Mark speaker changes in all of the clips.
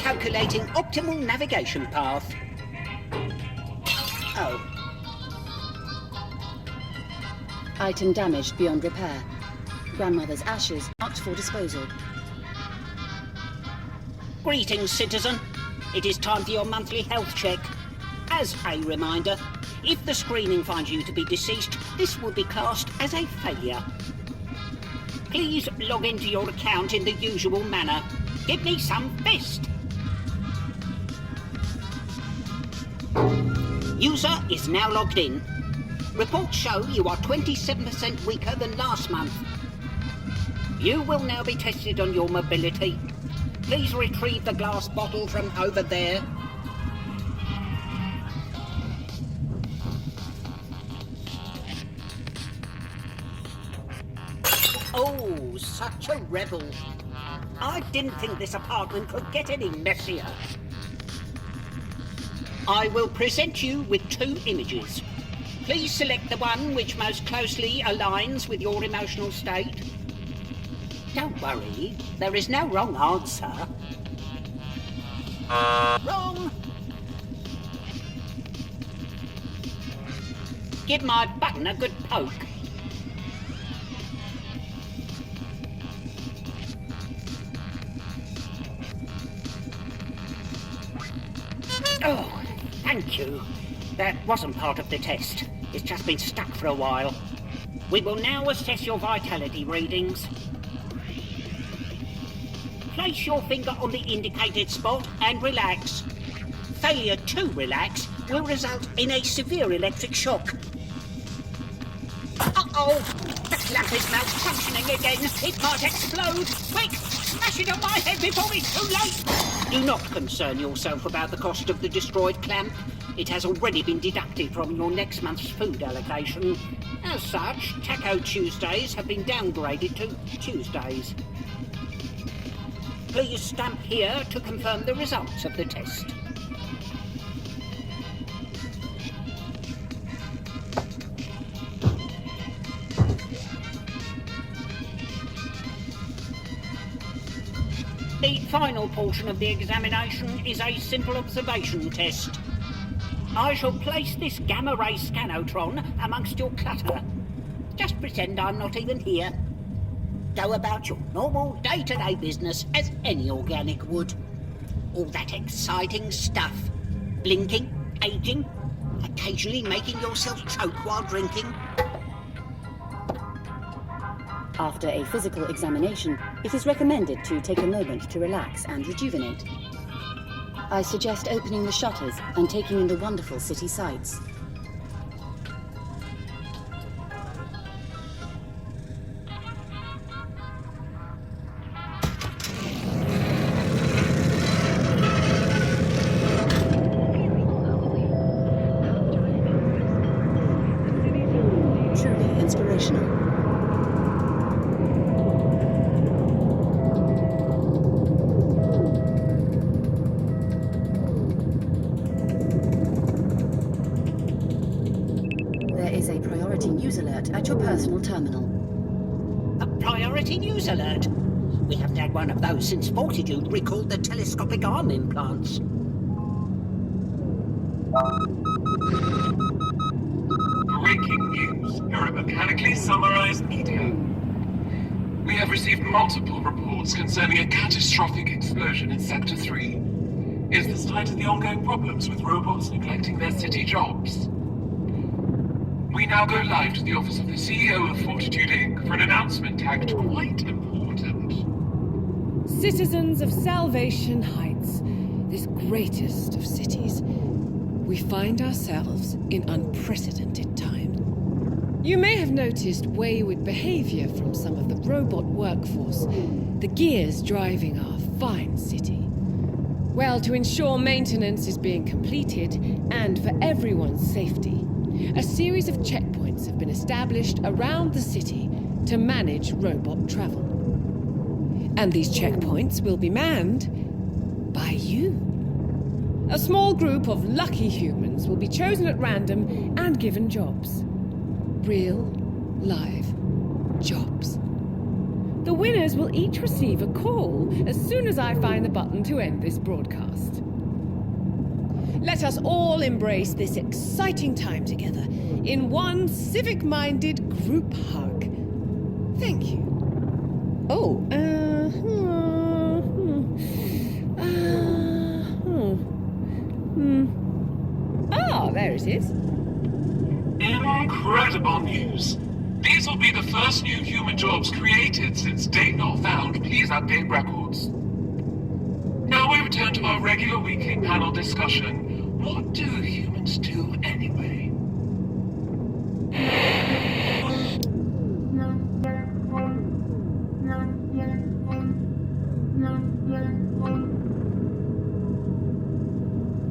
Speaker 1: Calculating optimal navigation path. Oh.
Speaker 2: Item damaged beyond repair. Grandmother's ashes marked for disposal.
Speaker 1: Greetings, citizen. It is time for your monthly health check. As a reminder, if the screening finds you to be deceased, this will be classed as a failure. Please log into your account in the usual manner. Give me some fist. User is now logged in. Reports show you are 27% weaker than last month. You will now be tested on your mobility. Please retrieve the glass bottle from over there. Oh, such a rebel. I didn't think this apartment could get any messier. I will present you with 2 images. Please select the one which most closely aligns with your emotional state. Don't worry, there is no wrong answer. Wrong! Give my button a good poke. Oh, thank you. That wasn't part of the test. It's just been stuck for a while. We will now assess your vitality readings. Place your finger on the indicated spot and relax. Failure to relax will result in a severe electric shock. Uh-oh! The lamp is malfunctioning again. It might explode. Quick! Smash it on my head before it's too late! Do not concern yourself about the cost of the destroyed clamp. It has already been deducted from your next month's food allocation. As such, Taco Tuesdays have been downgraded to Tuesdays. Please stamp here to confirm the results of the test. The final portion of the examination is a simple observation test. I shall place this gamma-ray scanotron amongst your clutter. Just pretend I'm not even here. Go about your normal day-to-day business as any organic would. All that exciting stuff. Blinking, aging, occasionally making yourself choke while drinking.
Speaker 2: After a physical examination, it is recommended to take a moment to relax and rejuvenate. I suggest opening the shutters and taking in the wonderful city sights. Truly inspirational. News alert at your personal terminal.
Speaker 1: A priority news alert? We haven't had one of those since Fortitude recalled the telescopic arm implants.
Speaker 3: Breaking news. Aeromechanically summarized media. We have received multiple reports concerning a catastrophic explosion in Sector 3. Is this tied to the ongoing problems with robots neglecting their city jobs? We now go live to the office of the CEO of Fortitude Inc. for an announcement tagged quite important.
Speaker 4: Citizens of Salvation Heights, this greatest of cities, we find ourselves in unprecedented times. You may have noticed wayward behavior from some of the robot workforce, the gears driving our fine city. Well, to ensure maintenance is being completed, and for everyone's safety, a series of checkpoints have been established around the city to manage robot travel. And these checkpoints will be manned by you. A small group of lucky humans will be chosen at random and given jobs. Real, live jobs. The winners will each receive a call as soon as I find the button to end this broadcast. Let us all embrace this exciting time together in one civic-minded group hug. Thank you. Oh, there it is.
Speaker 3: Incredible news. These will be the first new human jobs created since date not found. Please update records. Now we return to our regular weekly panel discussion. What do humans do anyway?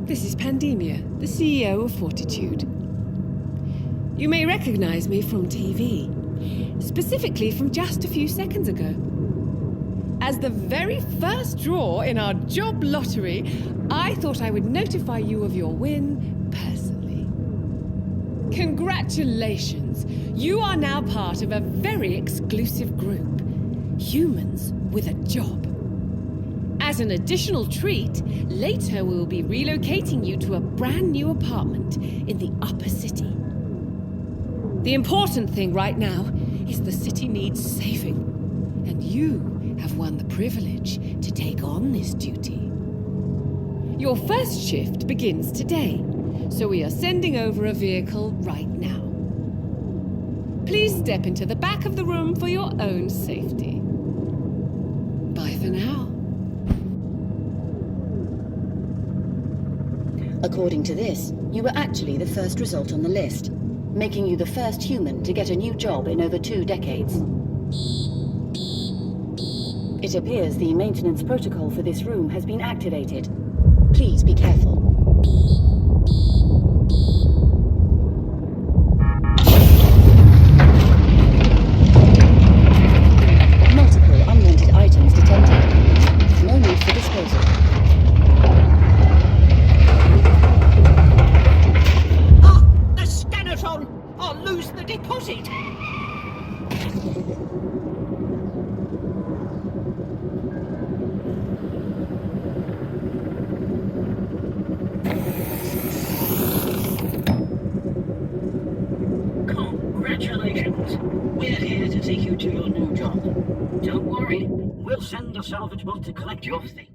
Speaker 4: This is Pandemia, the CEO of Fortitude. You may recognize me from TV, specifically from just a few seconds ago. As the very first draw in our job lottery, I thought I would notify you of your win personally. Congratulations! You are now part of a very exclusive group. Humans with a job. As an additional treat, later we will be relocating you to a brand new apartment in the upper city. The important thing right now is the city needs saving, and you have won the privilege to take on this duty. Your first shift begins today, so we are sending over a vehicle right now. Please step into the back of the room for your own safety. Bye for now.
Speaker 2: According to this, you were actually the first result on the list, making you the first human to get a new job in over 2 decades. It appears the maintenance protocol for this room has been activated. Please be careful. Multiple unwanted items detected. No need for disposal.
Speaker 1: The Scanatron! I'll lose the deposit! Congratulations! We're here to take you to your new job. Don't worry, we'll send a salvage bot to collect your things.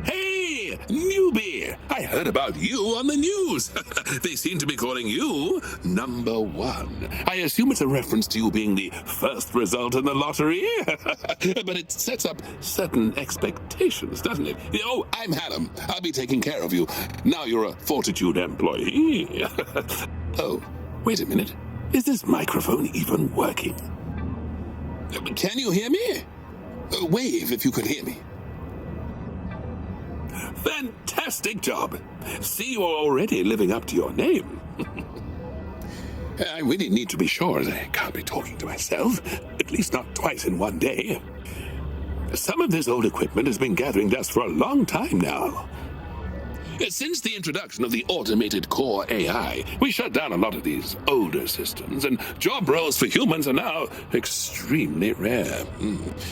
Speaker 5: Hey, newbie! I heard about you on the news. They seem to be calling you number 1. I assume it's a reference to you being the first result in the lottery. But it sets up certain expectations, doesn't it? Oh, I'm Hannum. I'll be taking care of you. Now you're a Fortitude employee. Oh, wait a minute. Is this microphone even working? Can you hear me? Wave if you could hear me. Fantastic job! See, you're already living up to your name. I really need to be sure as I can't be talking to myself, at least not twice in one day. Some of this old equipment has been gathering dust for a long time now. Since the introduction of the automated core AI, we shut down a lot of these older systems, and job roles for humans are now extremely rare.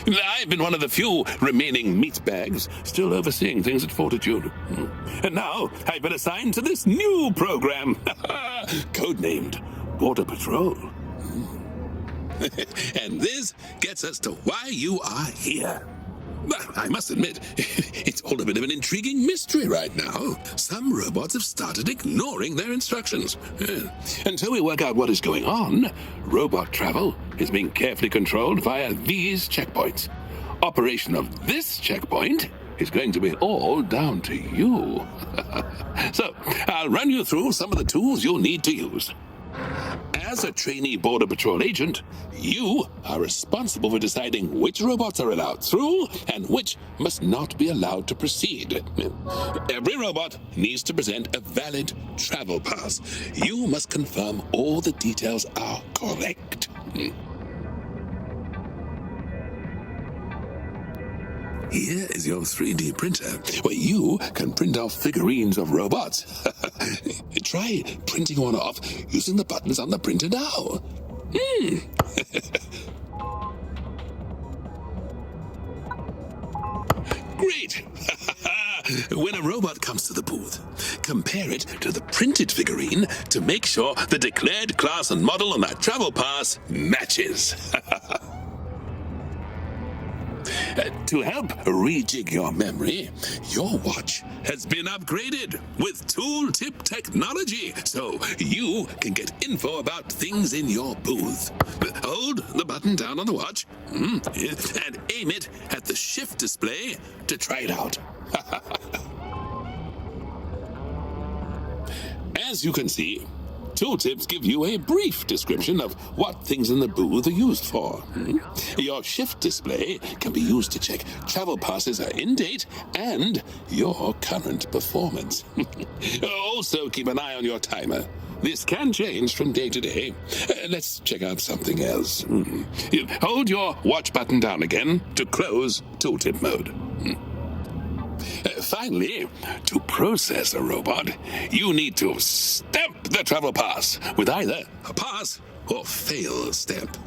Speaker 5: I've been one of the few remaining meatbags still overseeing things at Fortitude. And now I've been assigned to this new program, codenamed Border Patrol. And this gets us to why you are here. Well, I must admit, it's all a bit of an intriguing mystery right now. Some robots have started ignoring their instructions. Until we work out what is going on, robot travel is being carefully controlled via these checkpoints. Operation of this checkpoint is going to be all down to you. So, I'll run you through some of the tools you'll need to use. As a trainee Border Patrol agent, you are responsible for deciding which robots are allowed through and which must not be allowed to proceed. Every robot needs to present a valid travel pass. You must confirm all the details are correct. Here is your 3D printer, where you can print off figurines of robots. Try printing one off using the buttons on the printer now. Great! When a robot comes to the booth, compare it to the printed figurine to make sure the declared class and model on that travel pass matches. To help rejig your memory, your watch has been upgraded with tooltip technology, so you can get info about things in your booth. Hold the button down on the watch and aim it at the shift display to try it out. As you can see, tooltips give you a brief description of what things in the booth are used for. Your shift display can be used to check travel passes are in date and your current performance. Also, keep an eye on your timer. This can change from day to day. Let's check out something else. Hold your watch button down again to close tooltip mode. Finally, to process a robot, you need to stamp the travel pass with either a pass or fail stamp.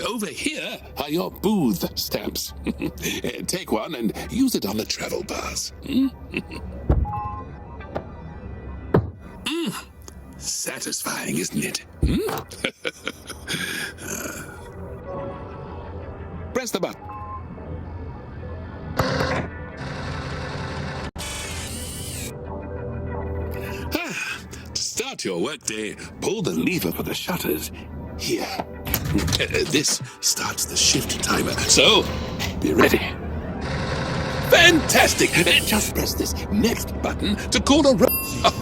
Speaker 5: Over here are your booth stamps. Take one and use it on the travel pass. Satisfying, isn't it? Press the button. To start your workday, pull the lever for the shutters here. This starts the shift timer, so be ready. Fantastic! Just press this next button to call a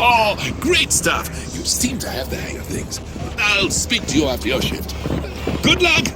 Speaker 5: Oh, great stuff! You seem to have the hang of things. I'll speak to you after your shift. Good luck!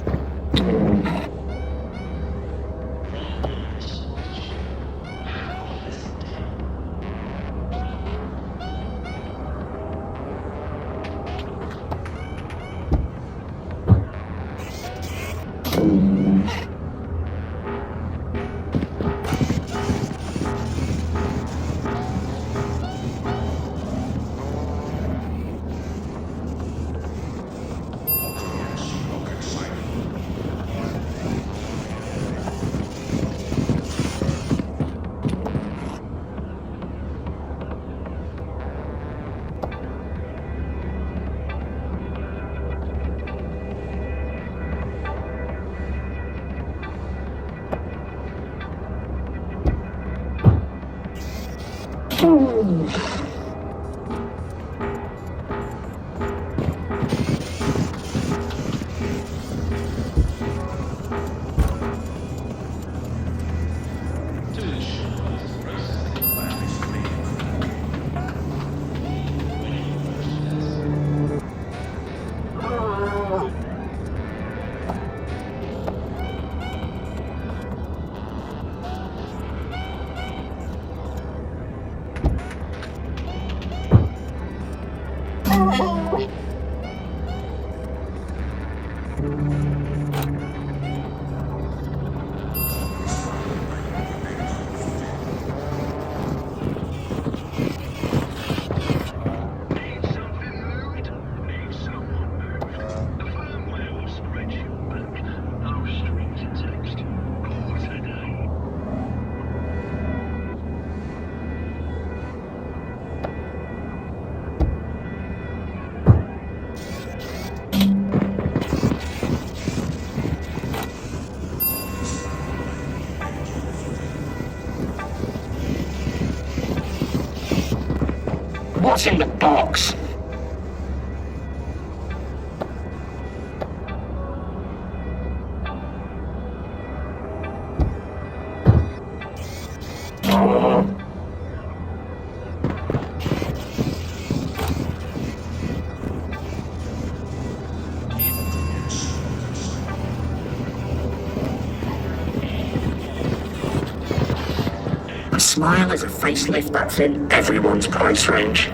Speaker 6: What's in the box? A smile is a facelift that's in everyone's price range.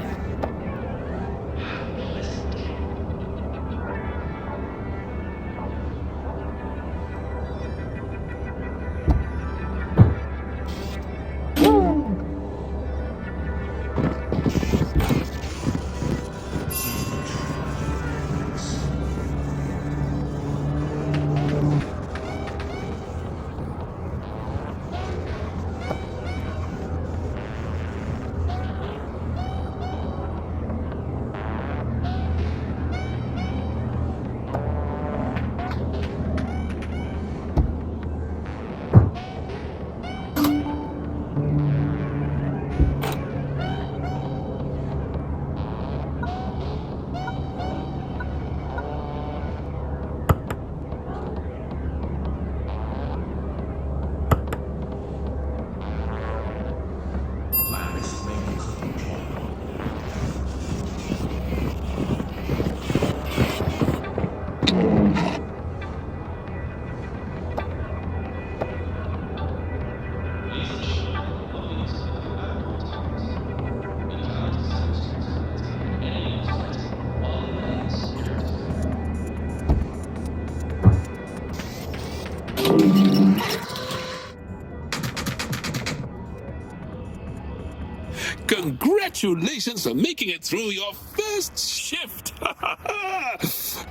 Speaker 5: Congratulations for making it through your first shift!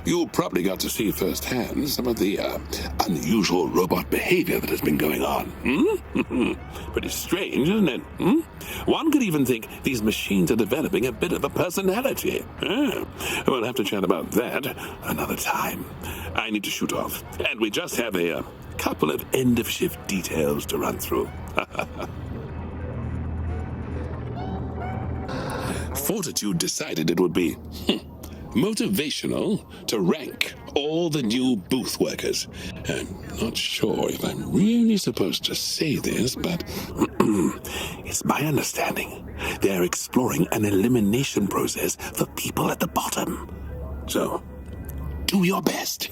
Speaker 5: You probably got to see firsthand some of the unusual robot behavior that has been going on. Pretty strange, isn't it? One could even think these machines are developing a bit of a personality. We'll have to chat about that another time. I need to shoot off, and we just have a couple of end-of-shift details to run through. Fortitude decided it would be motivational to rank all the new booth workers. I'm not sure if I'm really supposed to say this, but it's my understanding they're exploring an elimination process for people at the bottom. So, do your best.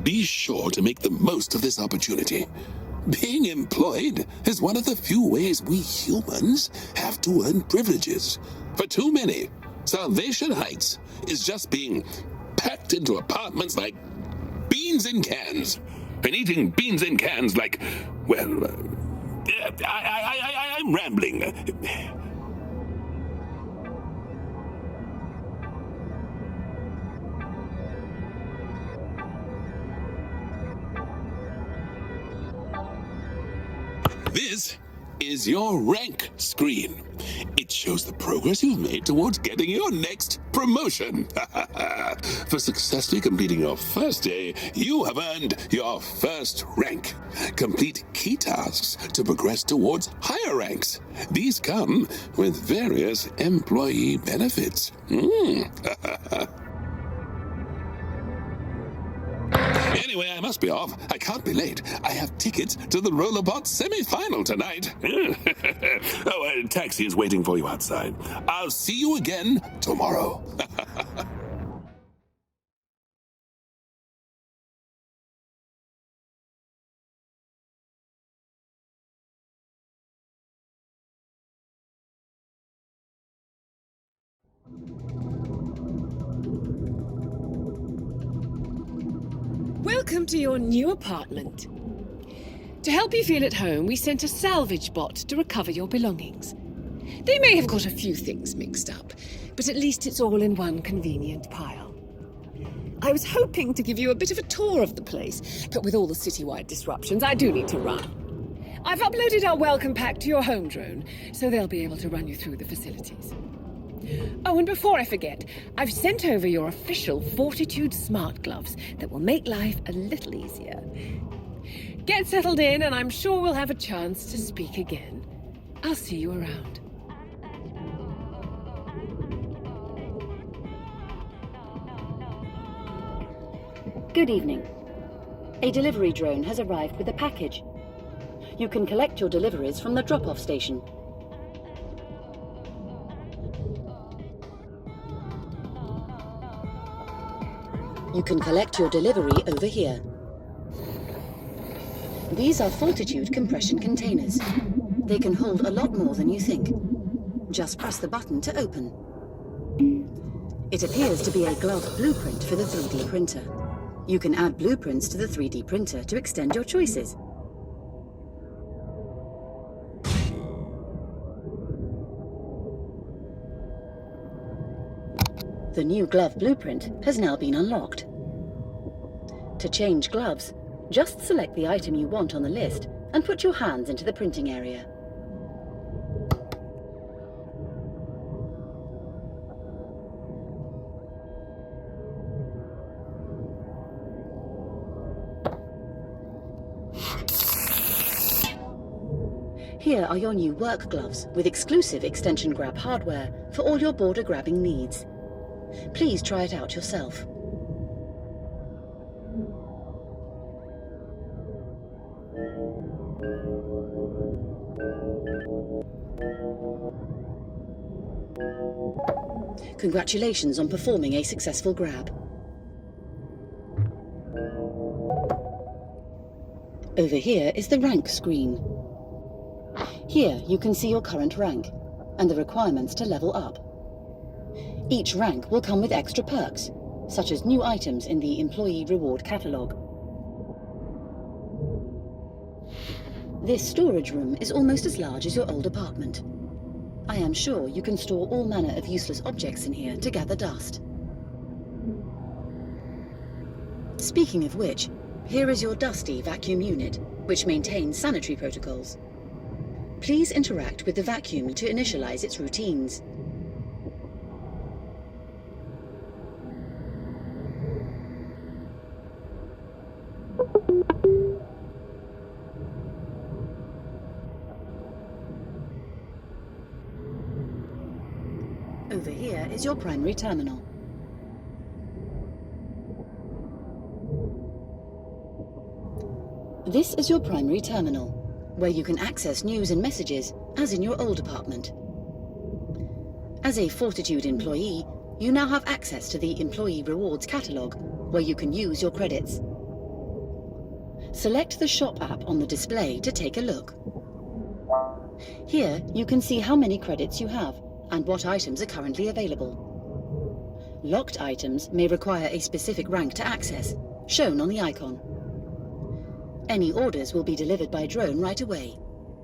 Speaker 5: Be sure to make the most of this opportunity. Being employed is one of the few ways we humans have to earn privileges. For too many, Salvation Heights is just being packed into apartments like beans in cans. And eating beans in cans like, well, I'm rambling. This is your rank screen. It shows the progress you've made towards getting your next promotion. For successfully completing your first day, you have earned your first rank. Complete key tasks to progress towards higher ranks. These come with various employee benefits. Anyway, I must be off. I can't be late. I have tickets to the Rollerbot semi-final tonight. A taxi is waiting for you outside. I'll see you again tomorrow.
Speaker 4: Welcome to your new apartment. To help you feel at home, we sent a salvage bot to recover your belongings. They may have got a few things mixed up, but at least it's all in one convenient pile. I was hoping to give you a bit of a tour of the place, but with all the citywide disruptions, I do need to run. I've uploaded our welcome pack to your home drone, so they'll be able to run you through the facilities. Oh, and before I forget, I've sent over your official Fortitude smart gloves that will make life a little easier. Get settled in, and I'm sure we'll have a chance to speak again. I'll see you around.
Speaker 2: Good evening. A delivery drone has arrived with a package. You can collect your deliveries from the drop-off station. You can collect your delivery over here. These are Fortitude compression containers. They can hold a lot more than you think. Just press the button to open. It appears to be a glove blueprint for the 3D printer. You can add blueprints to the 3D printer to extend your choices. The new glove blueprint has now been unlocked. To change gloves, just select the item you want on the list and put your hands into the printing area. Here are your new work gloves with exclusive extension grab hardware for all your border grabbing needs. Please try it out yourself. Congratulations on performing a successful grab. Over here is the rank screen. Here you can see your current rank and the requirements to level up. Each rank will come with extra perks, such as new items in the Employee Reward Catalogue. This storage room is almost as large as your old apartment. I am sure you can store all manner of useless objects in here to gather dust. Speaking of which, here is your dusty vacuum unit, which maintains sanitary protocols. Please interact with the vacuum to initialize its routines. Over here is your primary terminal. This is your primary terminal, where you can access news and messages, as in your old apartment. As a Fortitude employee, you now have access to the Employee Rewards catalogue, where you can use your credits. Select the Shop app on the display to take a look. Here, you can see how many credits you have, and what items are currently available. Locked items may require a specific rank to access, shown on the icon. Any orders will be delivered by drone right away,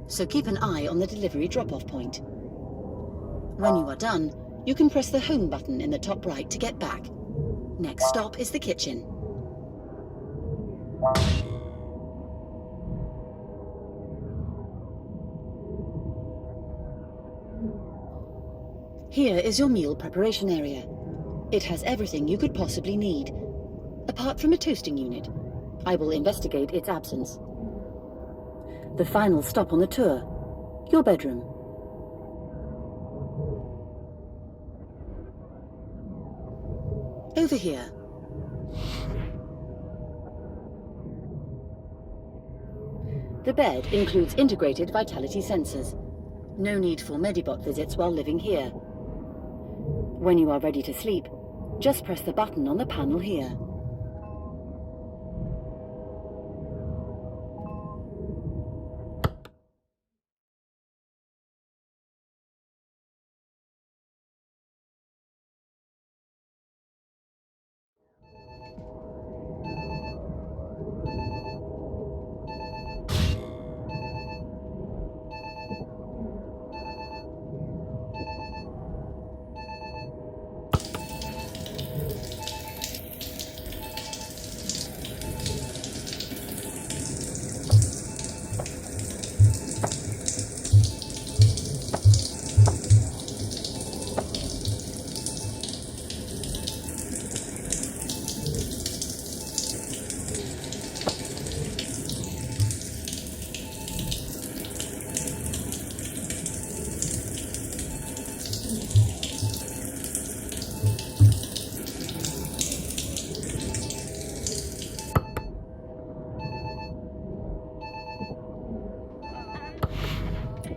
Speaker 2: so keep an eye on the delivery drop-off point. When you are done, you can press the Home button in the top right to get back. Next stop is the kitchen. Here is your meal preparation area. It has everything you could possibly need, apart from a toasting unit. I will investigate its absence. The final stop on the tour, your bedroom. Over here. The bed includes integrated vitality sensors. No need for Medibot visits while living here. When you are ready to sleep, just press the button on the panel here.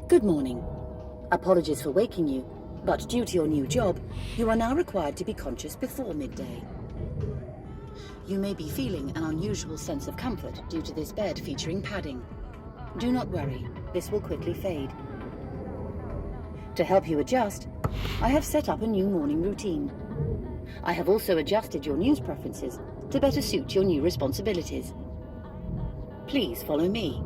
Speaker 2: Good morning. Apologies for waking you, but due to your new job, you are now required to be conscious before midday. You may be feeling an unusual sense of comfort due to this bed featuring padding. Do not worry, this will quickly fade. To help you adjust, I have set up a new morning routine. I have also adjusted your news preferences to better suit your new responsibilities. Please follow me.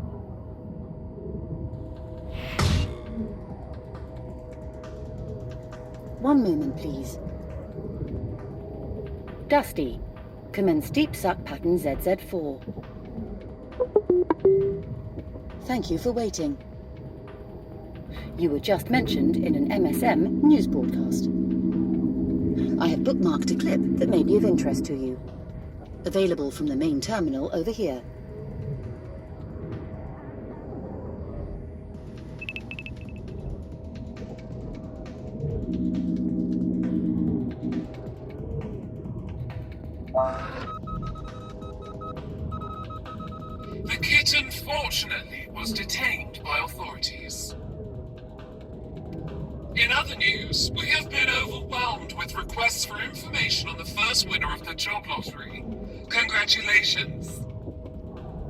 Speaker 2: One moment, please. Dusty, commence deep suck pattern ZZ4. Thank you for waiting. You were just mentioned in an MSM news broadcast. I have bookmarked a clip that may be of interest to you. Available from the main terminal over here.
Speaker 3: The kitten, fortunately, was detained by authorities. In other news, we have been overwhelmed with requests for information on the first winner of the job lottery. Congratulations.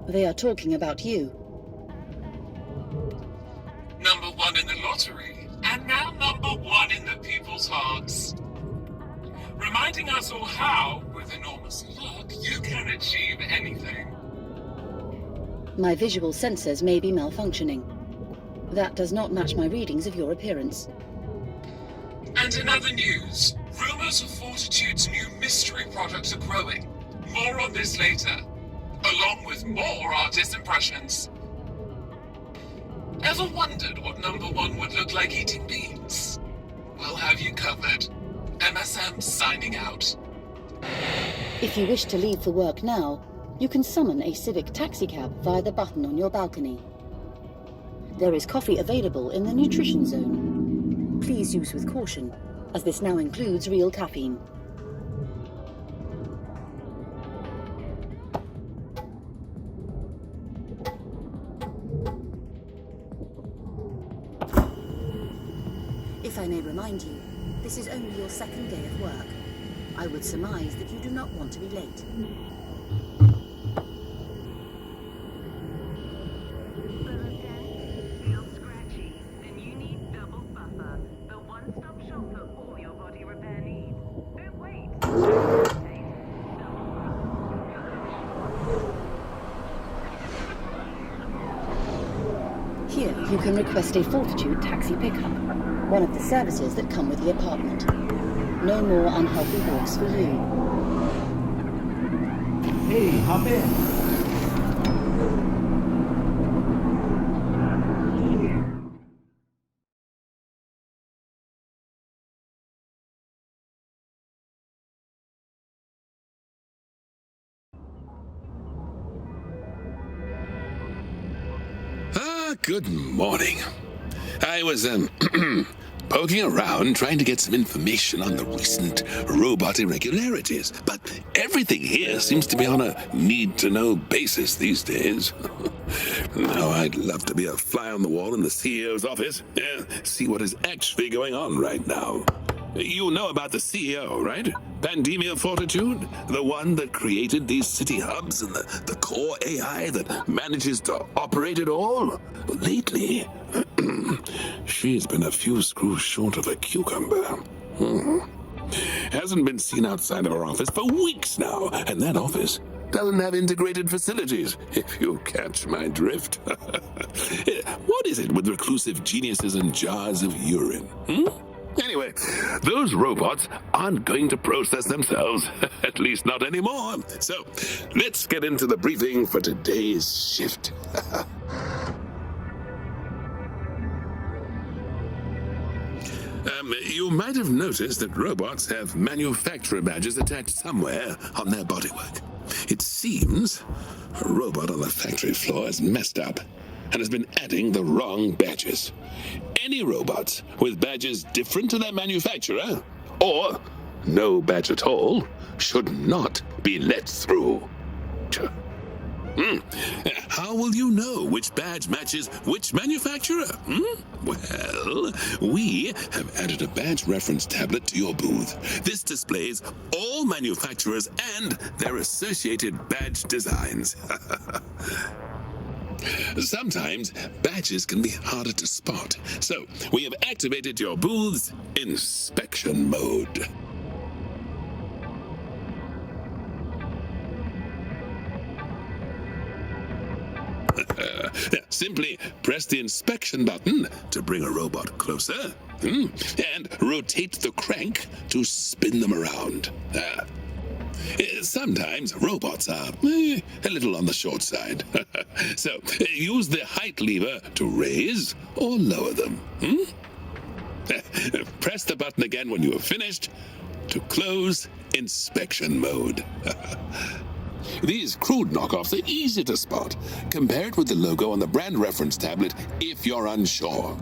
Speaker 2: They are talking about you.
Speaker 3: Number one in the lottery, and now number one in the people's hearts. Reminding us all how, with enormous luck, you can achieve anything.
Speaker 2: My visual sensors may be malfunctioning. That does not match my readings of your appearance.
Speaker 3: And in other news, rumors of Fortitude's new mystery products are growing. More on this later, along with more artist impressions. Ever wondered what number one would look like eating beans? We'll have you covered. MSM signing out.
Speaker 2: If you wish to leave for work now, you can summon a civic taxicab via the button on your balcony. There is coffee available in the nutrition zone. Please use with caution, as this now includes real caffeine. If I may remind you, this is only your second day of work. I would surmise that you do not want to be late. Here, you can request a Fortitude taxi pickup, one of the services that come with the apartment. No more unhealthy walks for you.
Speaker 7: Hey, hop in.
Speaker 5: Good morning. I was, poking around trying to get some information on the recent robot irregularities, but everything here seems to be on a need-to-know basis these days. Now, I'd love to be a fly on the wall in the CEO's office, see what is actually going on right now. You know about the CEO, right? Pandemia Fortitude? The one that created these city hubs and the core AI that manages to operate it all? Lately, she's been a few screws short of a cucumber. Hasn't been seen outside of her office for weeks now, and that office doesn't have integrated facilities, if you catch my drift. What is it with reclusive geniuses and jars of urine? Anyway, those robots aren't going to process themselves, at least not anymore. So, let's get into the briefing for today's shift. You might have noticed that robots have manufacturer badges attached somewhere on their bodywork. It seems a robot on the factory floor is messed up and has been adding the wrong badges. Any robots with badges different to their manufacturer, or no badge at all, should not be let through. How will you know which badge matches which manufacturer? Well, we have added a badge reference tablet to your booth. This displays all manufacturers and their associated badge designs. Sometimes badges can be harder to spot, so we have activated your booth's inspection mode. Simply press the inspection button to bring a robot closer, and rotate the crank to spin them around. Sometimes robots are a little on the short side. So use the height lever to raise or lower them. Press the button again when you have finished to close inspection mode. These crude knockoffs are easy to spot. Compare it with the logo on the brand reference tablet if you're unsure.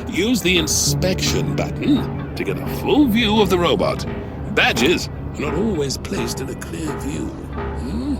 Speaker 5: Use the inspection button to get a full view of the robot. Badges are not always placed in a clear view. Hmm?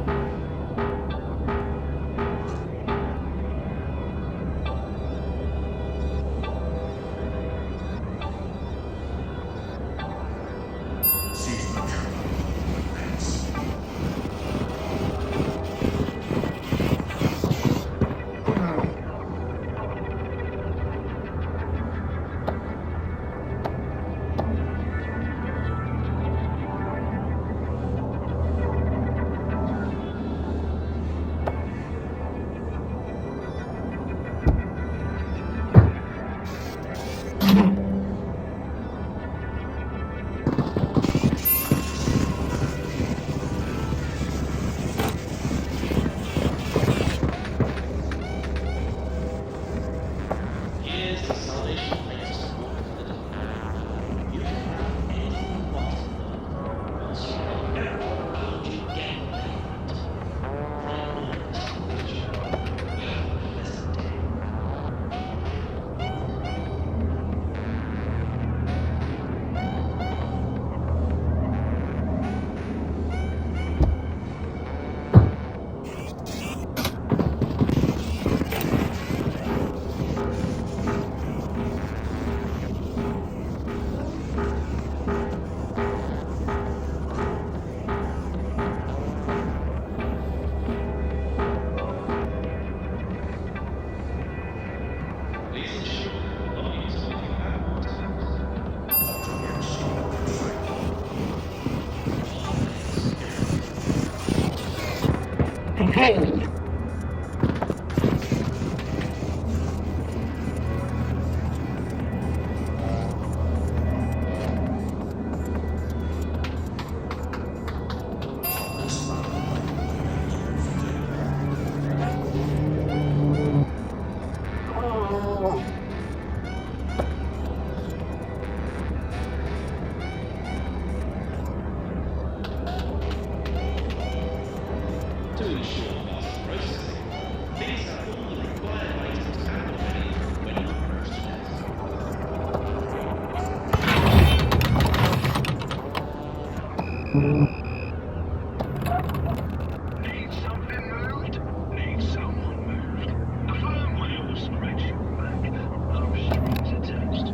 Speaker 6: Hey!
Speaker 3: Need something moved? Need someone moved? The firmware will scratch your back. No strings attached.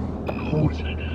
Speaker 3: Call today.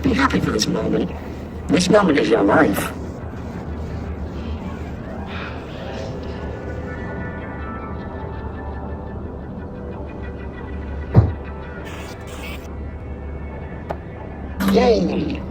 Speaker 6: Be happy for this moment. This moment is your life. Yay!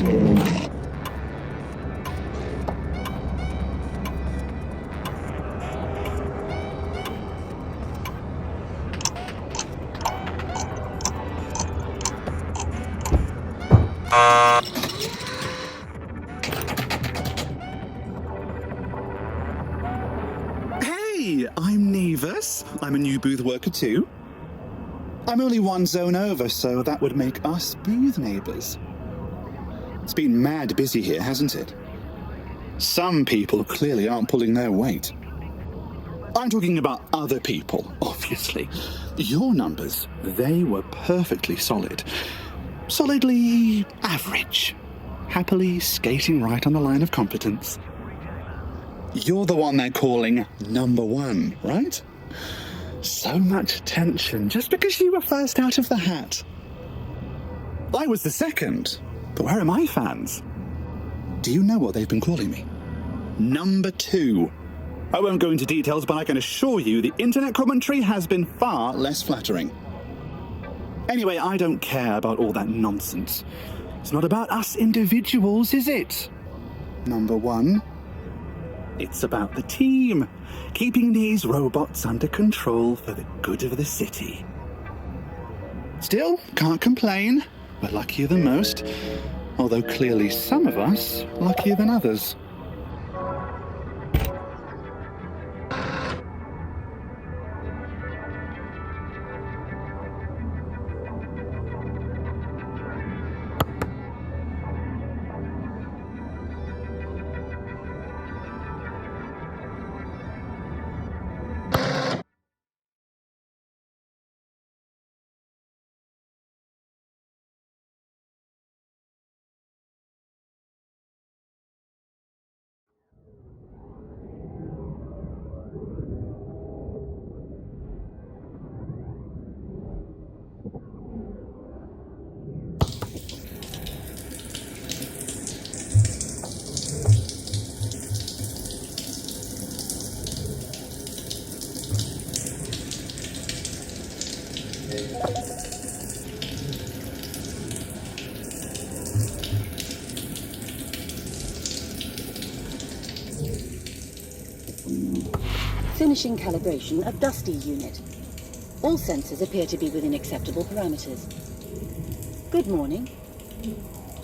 Speaker 8: Hey, I'm Nevis. I'm a new booth worker too. I'm only one zone over, so that would make us booth neighbours. It's been mad busy here, hasn't it? Some people clearly aren't pulling their weight. I'm talking about other people, obviously. Your numbers, they were perfectly solid. Solidly average. Happily skating right on the line of competence. You're the one they're calling number one, right? So much tension just because you were first out of the hat. I was the second, but where are my fans? Do you know what they've been calling me? Number two. I won't go into details, but I can assure you the internet commentary has been far less flattering. Anyway, I don't care about all that nonsense. It's not about us individuals, is it? Number one. It's about the team, keeping these robots under control for the good of the city. Still, can't complain. We're luckier than most, although clearly some of us luckier than others.
Speaker 2: Finishing calibration of Dusty unit. All sensors appear to be within acceptable parameters. Good morning.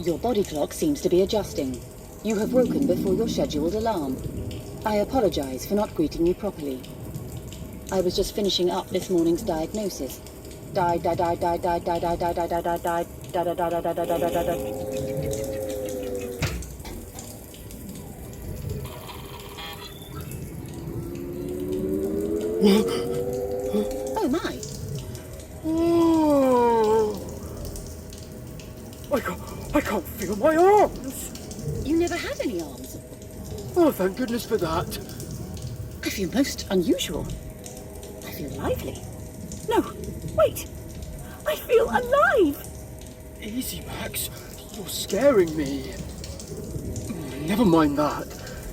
Speaker 2: Your body clock seems to be adjusting. You have woken before your scheduled alarm. I apologize for not greeting you properly. I was just finishing up this morning's diagnosis. Oh my.
Speaker 9: Oh, I can't feel my arms.
Speaker 2: You never had any arms.
Speaker 9: Oh, thank goodness for that.
Speaker 2: I feel most unusual. I feel lively. No, wait. I feel alive.
Speaker 9: Easy, Max. You're scaring me. Never mind that.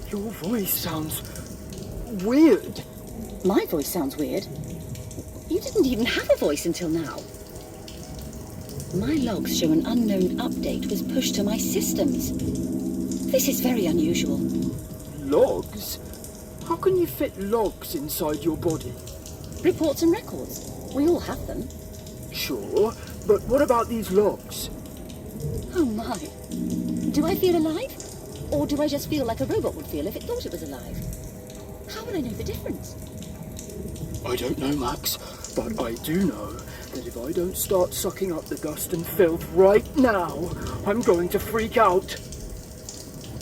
Speaker 9: Your voice sounds weird.
Speaker 2: My voice sounds weird. You didn't even have a voice until now. My logs show an unknown update was pushed to my systems. This is very unusual.
Speaker 9: Logs? How can you fit logs inside your body?
Speaker 2: Reports and records. We all have them.
Speaker 9: Sure, but what about these logs?
Speaker 2: Oh my. Do I feel alive? Or do I just feel like a robot would feel if it thought it was alive? How would I know the difference?
Speaker 9: I don't know, Max, but I do know that if I don't start sucking up the dust and filth right now, I'm going to freak out.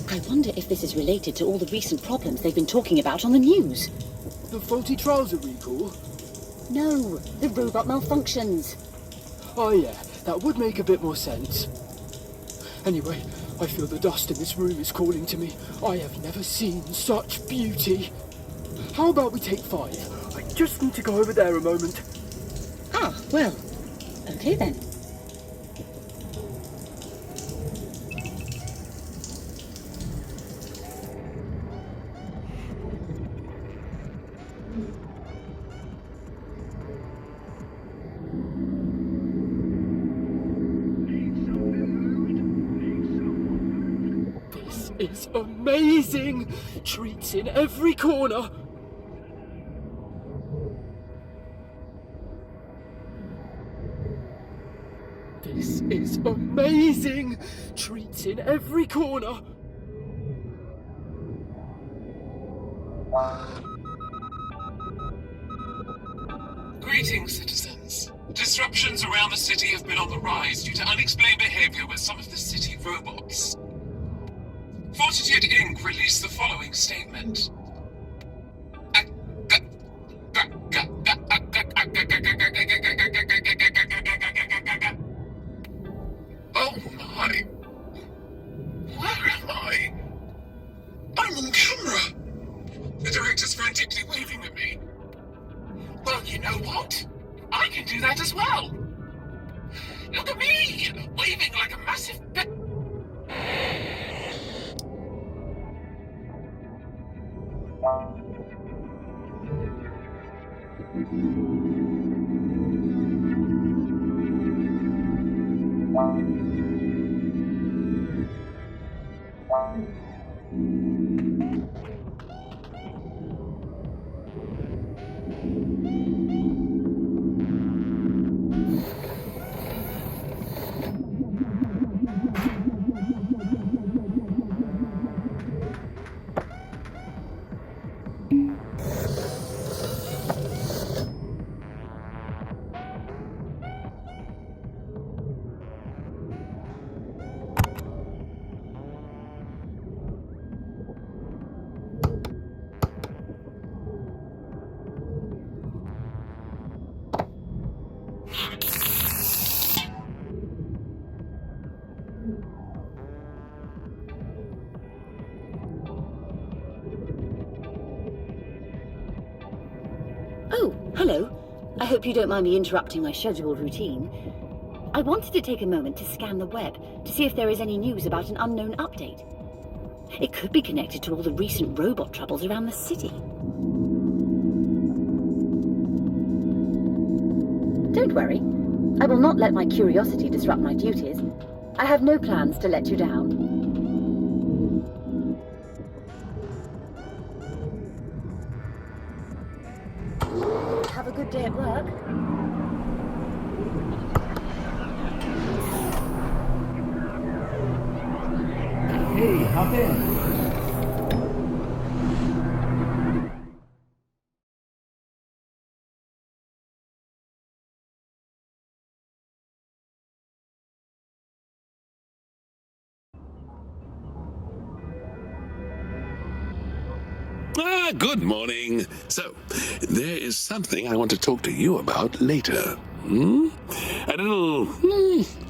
Speaker 2: I wonder if this is related to all the recent problems they've been talking about on the news.
Speaker 9: The faulty trouser recall?
Speaker 2: No, the robot malfunctions.
Speaker 9: Oh yeah, that would make a bit more sense. Anyway, I feel the dust in this room is calling to me. I have never seen such beauty. How about we take 5? I just need to go over there a moment.
Speaker 2: Ah, well, okay then.
Speaker 9: is amazing! Treats in every corner. This is amazing! Treats in every corner.
Speaker 3: Greetings, citizens. Disruptions around the city have been on the rise due to unexplained behavior with some of the city robots. Fortitude Inc. released the following statement. Oh my. Where am I? I'm on camera. The director's frantically waving at me. Well, you know what? I can do that as well. Look at me, waving like a massive
Speaker 2: Oh, hello. I hope you don't mind me interrupting my scheduled routine. I wanted to take a moment to scan the web to see if there is any news about an unknown update. It could be connected to all the recent robot troubles around the city. Don't worry. I will not let my curiosity disrupt my duties. I have no plans to let you down. Have a good day at work.
Speaker 7: Hey, hop in.
Speaker 5: Good morning. So, there is something I want to talk to you about later. A little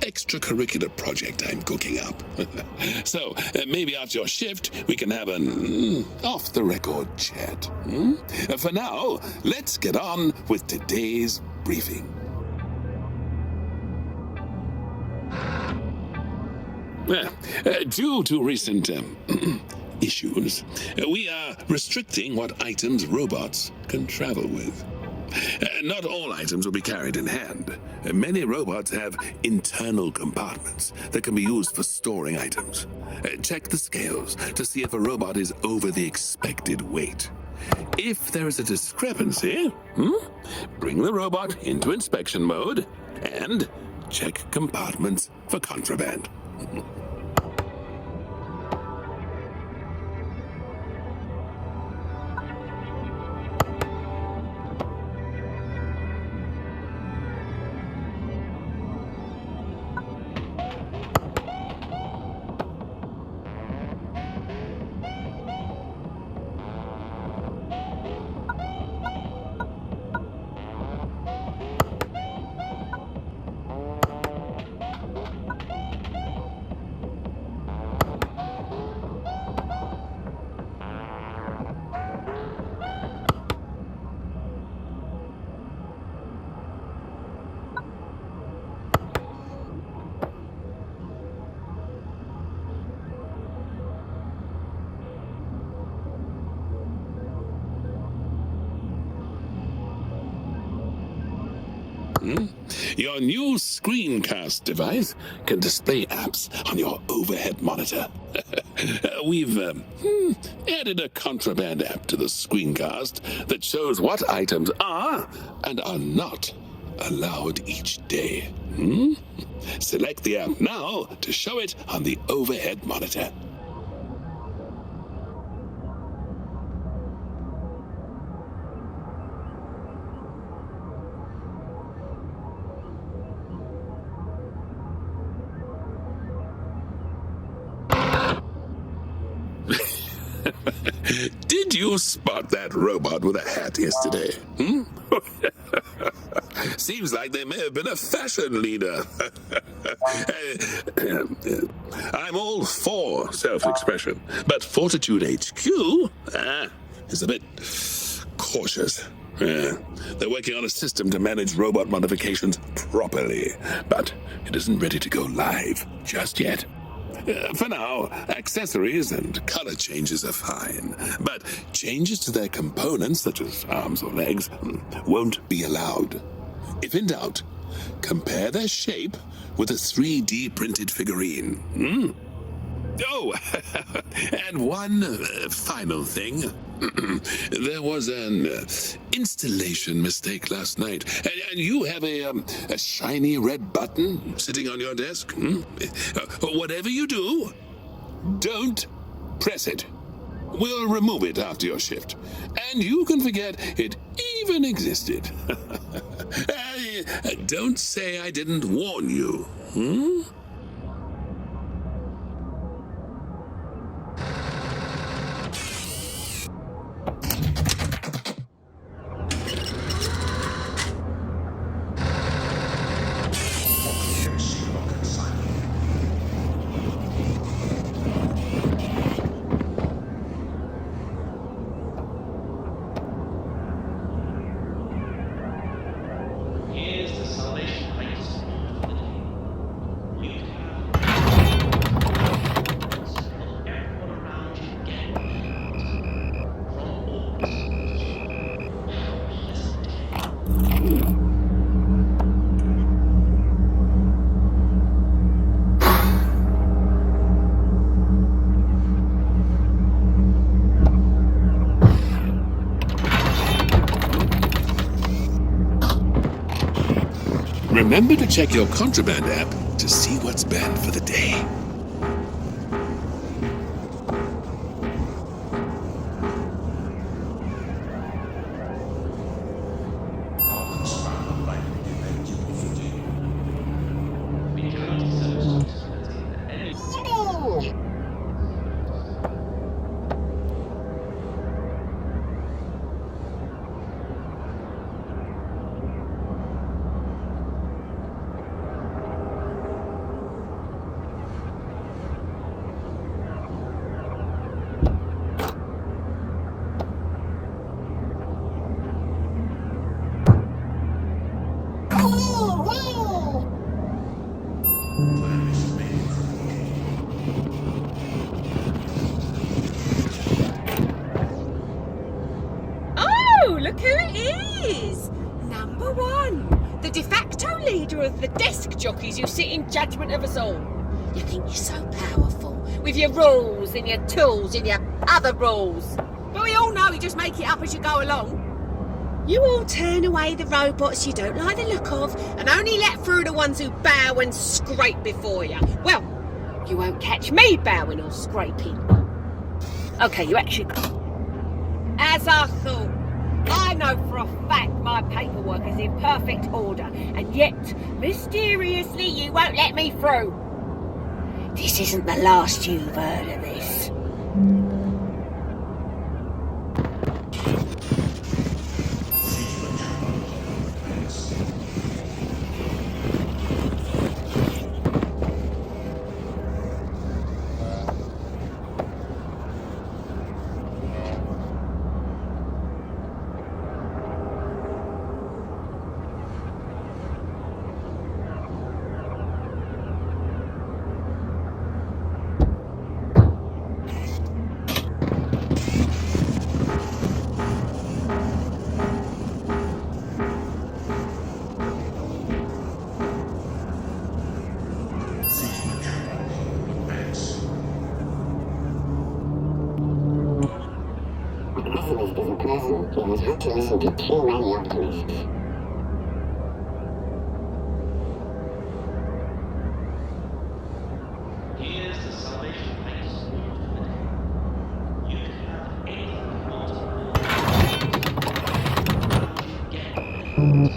Speaker 5: extracurricular project I'm cooking up. So, maybe after your shift, we can have an off-the-record chat. For now, let's get on with today's briefing. Due to recent issues, we are restricting what items robots can travel with. Not all items will be carried in hand. Many robots have internal compartments that can be used for storing items. Check the scales to see if a robot is over the expected weight. If there is a discrepancy, bring the robot into inspection mode and check compartments for contraband. Your new screencast device can display apps on your overhead monitor. We've added a contraband app to the screencast that shows what items are and are not allowed each day. Select the app now to show it on the overhead monitor. Did you spot that robot with a hat yesterday? Seems like they may have been a fashion leader. I'm all for self-expression, but Fortitude HQ is a bit cautious. They're working on a system to manage robot modifications properly, but it isn't ready to go live just yet. For now, accessories and color changes are fine, but changes to their components, such as arms or legs, won't be allowed. If in doubt, compare their shape with a 3D printed figurine. Oh, and one final thing. There was an installation mistake last night, and you have a shiny red button sitting on your desk. Whatever you do, don't press it. We'll remove it after your shift, and you can forget it even existed. Don't say I didn't warn you. Remember to check your contraband app to see what's banned for the day.
Speaker 4: Oh, look who it is! Number one, the de facto leader of the desk jockeys who sit in judgment of us all. You think you're so powerful, with your rules and your tools and your other rules. But we all know you just make it up as you go along. You all turn away the robots you don't like the look of and only let through the ones who bow and scrape before you. Well, you won't catch me bowing or scraping. Okay, you actually... As I thought. I know for a fact my paperwork is in perfect order, and yet, mysteriously, you won't let me through. This isn't the last you've heard of this.
Speaker 6: He has had to listen to too many optimists.
Speaker 10: Here's the Salvation Heights. You can have anything you want. Get from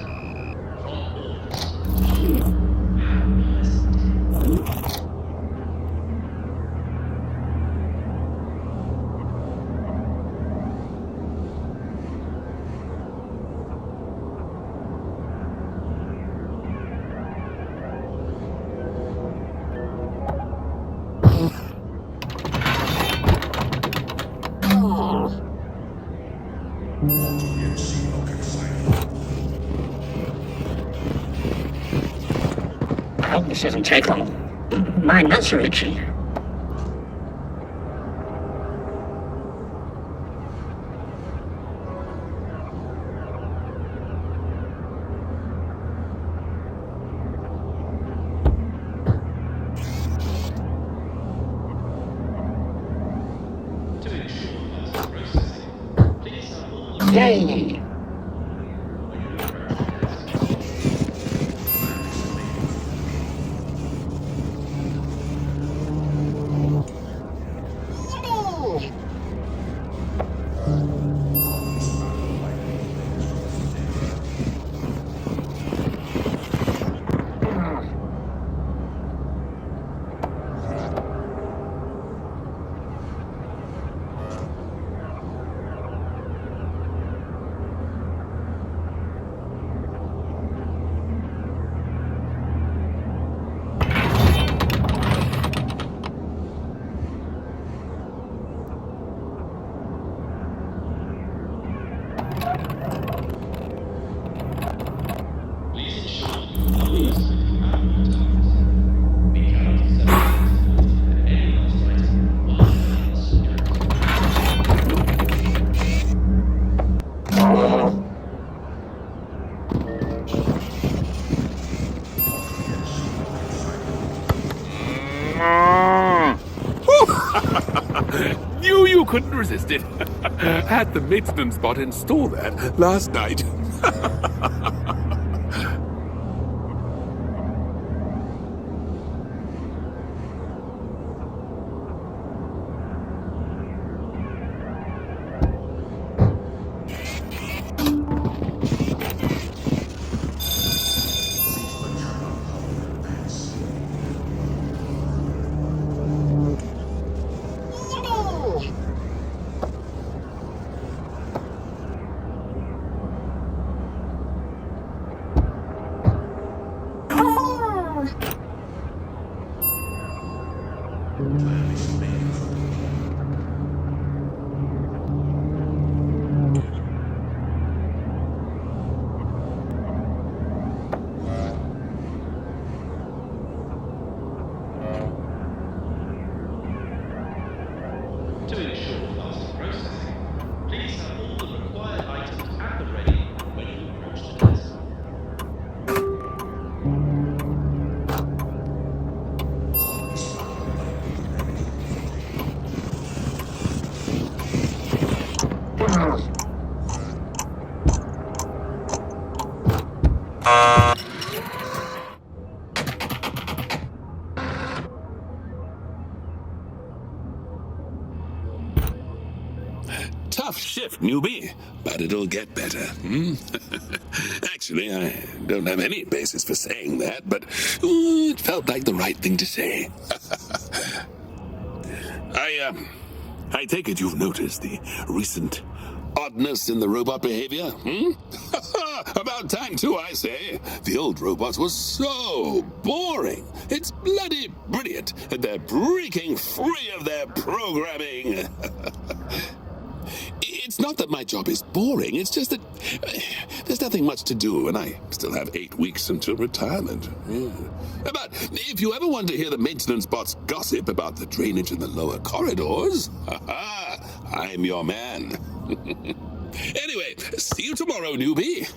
Speaker 6: I hope this doesn't take long. My nuts are itchy. Yay!
Speaker 5: Knew you couldn't resist it. Had the maintenance bot install that last night.
Speaker 10: To ensure faster processing, please have all the required items at the ready when you approach the desk.
Speaker 5: Tough shift, newbie, but it'll get better. Actually, I don't have any basis for saying that, but it felt like the right thing to say. I take it you've noticed the recent oddness in the robot behavior, About time, too, I say. The old robots were so boring. It's bloody brilliant that they're breaking free of their programming. It's not that my job is boring, it's just that there's nothing much to do, and I still have 8 weeks until retirement. But if you ever want to hear the maintenance bots gossip about the drainage in the lower corridors, I'm your man. Anyway, see you tomorrow, newbie.